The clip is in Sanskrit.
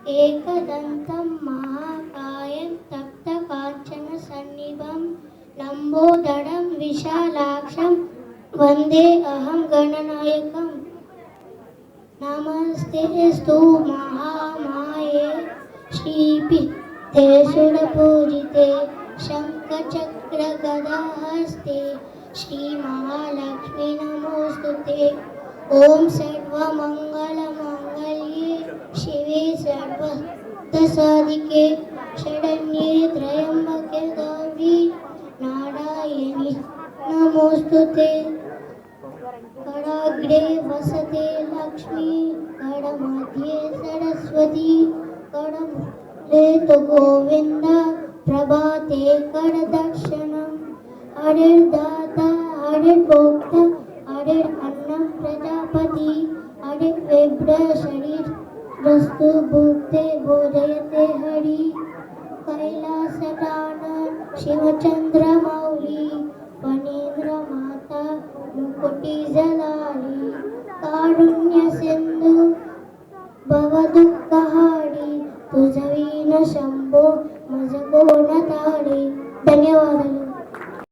एकदन्तं महाकायं तप्तकाञ्चनसन्निभं लम्बोदरं विशालाक्षं वन्दे अहं गणनायकम्। नमस्तेस्तु महामाये श्रीपीठे सुरपूजिते शङ्खचक्रगदाहस्ते श्रीमहालक्ष्मी नमोस्तुते। ॐ सर्वमङ्गलमाङ्गल्ये शिवे सर्वसाधिके शरण्ये त्र्यम्बके गौरी नारायणी नमोस्तुते। कराग्रे वसते लक्ष्मी करमध्ये सरस्वती करमुले तु गोविन्द प्रभाते करदर्शनम्। हरिर्दाता हरिर्भोक्ता हरिरन्नं प्रजापति हरिर्विभ्र शरीरस्तु भुक्ते भोजयते हरि। कैलासदानव शिवचन्द्रमौली फणीन्द्रमाता मुकुटिजलाली कारुण्यसिन्धु भवदुःखहारी तुझविन शम्भो